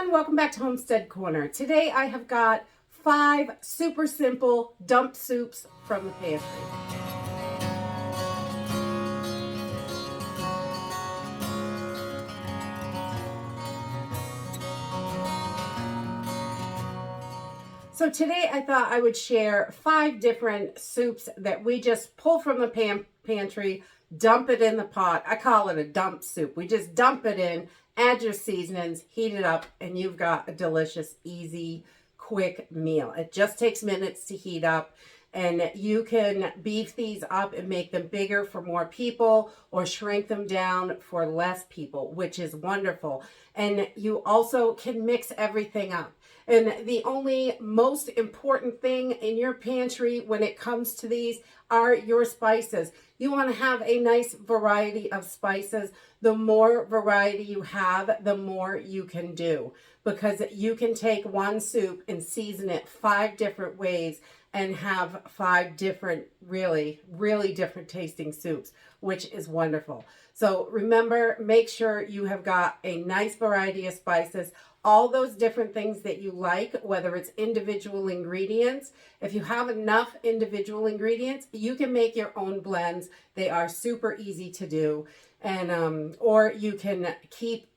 everyone, welcome back to Homestead Corner. Today I have got 5 super simple dump soups from the pantry. So today I thought I would share 5 different soups that we just pull from the pantry, dump it in the pot. I call it a dump soup. We just dump it in, add your seasonings, heat it up, and you've got a delicious, easy, quick meal. It just takes minutes to heat up, and you can beef these up and make them bigger for more people or shrink them down for less people, which is wonderful. And you also can mix everything up. And the only most important thing in your pantry when it comes to these are your spices. You want to have a nice variety of spices. The more variety you have, the more you can do, because you can take one soup and season it 5 different ways and have 5 different, really different tasting soups, which is wonderful. So remember, make sure you have got a nice variety of spices, all those different things that you like, whether it's individual ingredients. If you have enough individual ingredients, you can make your own blends. They are super easy to do. And or you can keep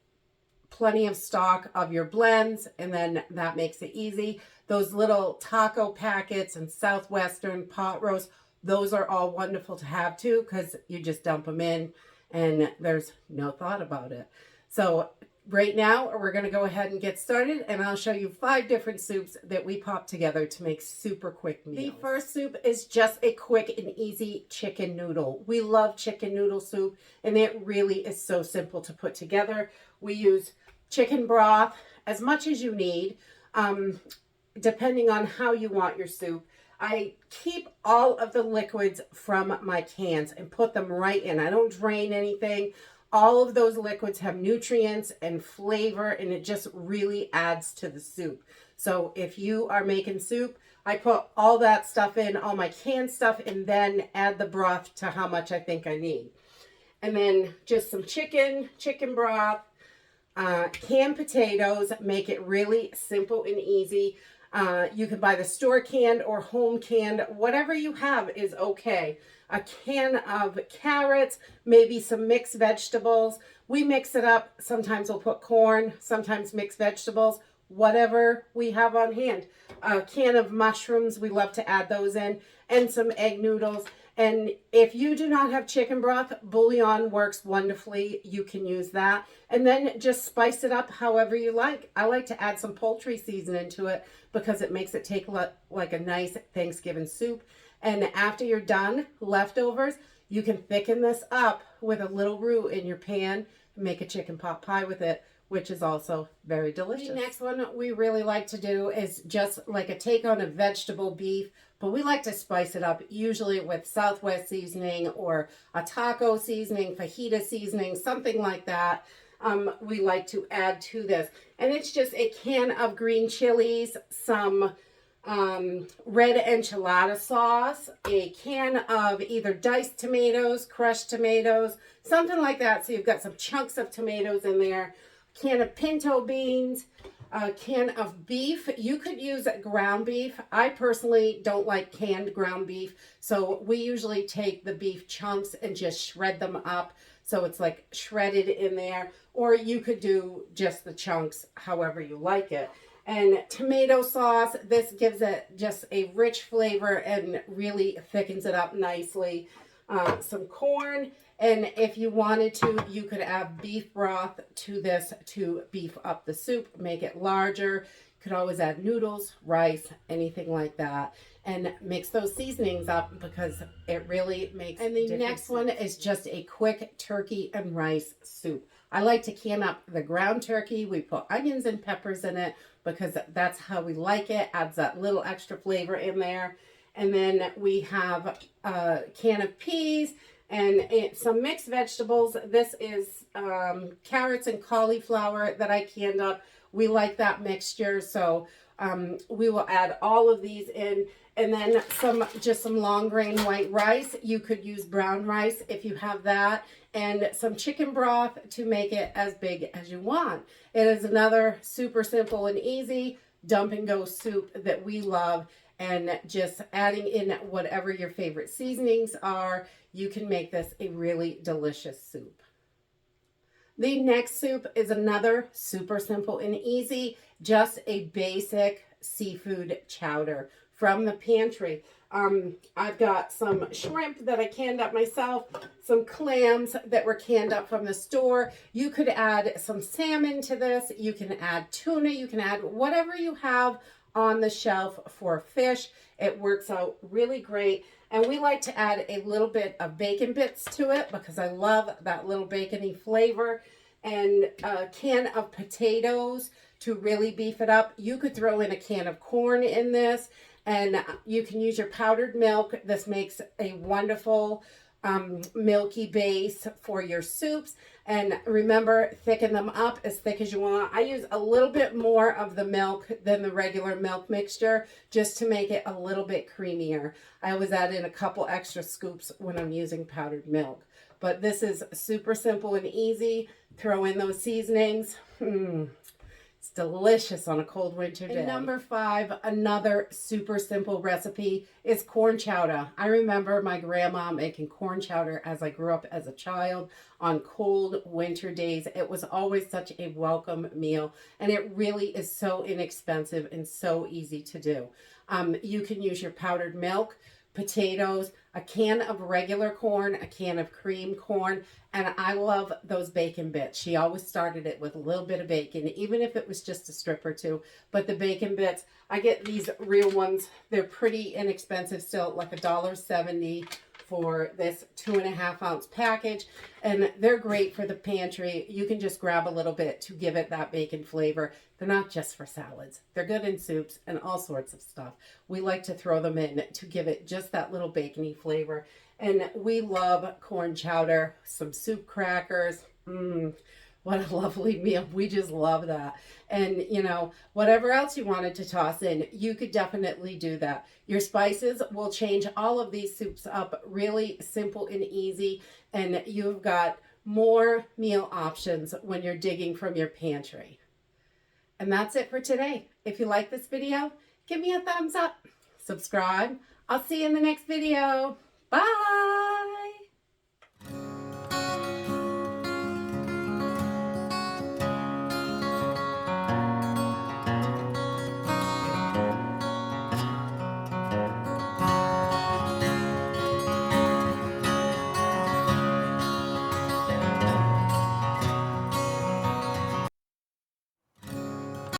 plenty of stock of your blends, and then that makes it easy. Those little taco packets and Southwestern pot roast, those are all wonderful to have too, because you just dump them in and there's no thought about it. So right now we're going to go ahead and get started, and I'll show you 5 different soups that we pop together to make super quick meals. The first soup is just a quick and easy chicken noodle. We love chicken noodle soup, and it really is so simple to put together. We use chicken broth as much as you need, depending on how you want your soup. I keep all of the liquids from my cans and put them right in. I don't drain anything. All of those liquids have nutrients and flavor, and it just really adds to the soup. So if you are making soup, I put all that stuff in, all my canned stuff, and then add the broth to how much I think I need. And then just some chicken broth, canned potatoes, make it really simple and easy. You can buy the store canned or home canned, whatever you have is okay. A can of carrots, maybe some mixed vegetables. We mix it up. Sometimes we'll put corn, sometimes mixed vegetables, whatever we have on hand. A can of mushrooms, we love to add those in, and some egg noodles. And if you do not have chicken broth, bouillon works wonderfully. You can use that. And then just spice it up however you like. I like to add some poultry seasoning to it because it makes it take like a nice Thanksgiving soup. And after you're done, leftovers, you can thicken this up with a little roux in your pan and make a chicken pot pie with it, which is also very delicious. The next one we really like to do is just like a take on a vegetable beef, but we like to spice it up, usually with Southwest seasoning or a taco seasoning, fajita seasoning, something like that. We like to add to this. And it's just a can of green chilies, some red enchilada sauce, a can of either diced tomatoes, crushed tomatoes, something like that. So you've got some chunks of tomatoes in there, can of pinto beans, a can of beef. You could use ground beef. I personally don't like canned ground beef, so we usually take the beef chunks and just shred them up so it's like shredded in there, or you could do just the chunks however you like it. And tomato sauce, this gives it just a rich flavor and really thickens it up nicely. Some corn, and if you wanted to, you could add beef broth to this to beef up the soup, make it larger. You could always add noodles, rice, anything like that, and mix those seasonings up because it really makes a difference. And the next one is just a quick turkey and rice soup. I like to can up the ground turkey. We put onions and peppers in it because that's how we like it. Adds that little extra flavor in there. And then we have a can of peas and some mixed vegetables. This is carrots and cauliflower that I canned up. We like that mixture, so we will add all of these in. And then just some long grain white rice. You could use brown rice if you have that. and some chicken broth to make it as big as you want. It is another super simple and easy dump and go soup that we love, and just adding in whatever your favorite seasonings are, you can make this a really delicious soup. The next soup is another super simple and easy, just a basic seafood chowder from the pantry. I've got some shrimp that I canned up myself, some clams that were canned up from the store. You could add some salmon to this. You can add tuna. You can add whatever you have on the shelf for fish. It works out really great. And we like to add a little bit of bacon bits to it because I love that little bacony flavor. And a can of potatoes to really beef it up. You could throw in a can of corn in this, and you can use your powdered milk. This makes a wonderful milky base for your soups. And remember, thicken them up as thick as you want. I use a little bit more of the milk than the regular milk mixture just to make it a little bit creamier. I always add in a couple extra scoops when I'm using powdered milk. But this is super simple and easy. Throw in those seasonings. It's delicious on a cold winter day. And number 5, another super simple recipe is corn chowder. I remember my grandma making corn chowder as I grew up as a child on cold winter days. It was always such a welcome meal, and it really is so inexpensive and so easy to do. You can use your powdered milk, potatoes, a can of regular corn, a can of cream corn, and I love those bacon bits. She always started it with a little bit of bacon, even if it was just a strip or two. But the bacon bits, I get these real ones. They're pretty inexpensive still, like $1.70 for this 2.5 ounce package, and they're great for the pantry. You can just grab a little bit to give it that bacon flavor. They're not just for salads. They're good in soups and all sorts of stuff. We like to throw them in to give it just that little bacony flavor. And we love corn chowder, some soup crackers. What a lovely meal. We just love that. And, you know, whatever else you wanted to toss in, you could definitely do that. Your spices will change all of these soups up really simple and easy. And you've got more meal options when you're digging from your pantry. And that's it for today. If you like this video, give me a thumbs up. Subscribe. I'll see you in the next video. Bye.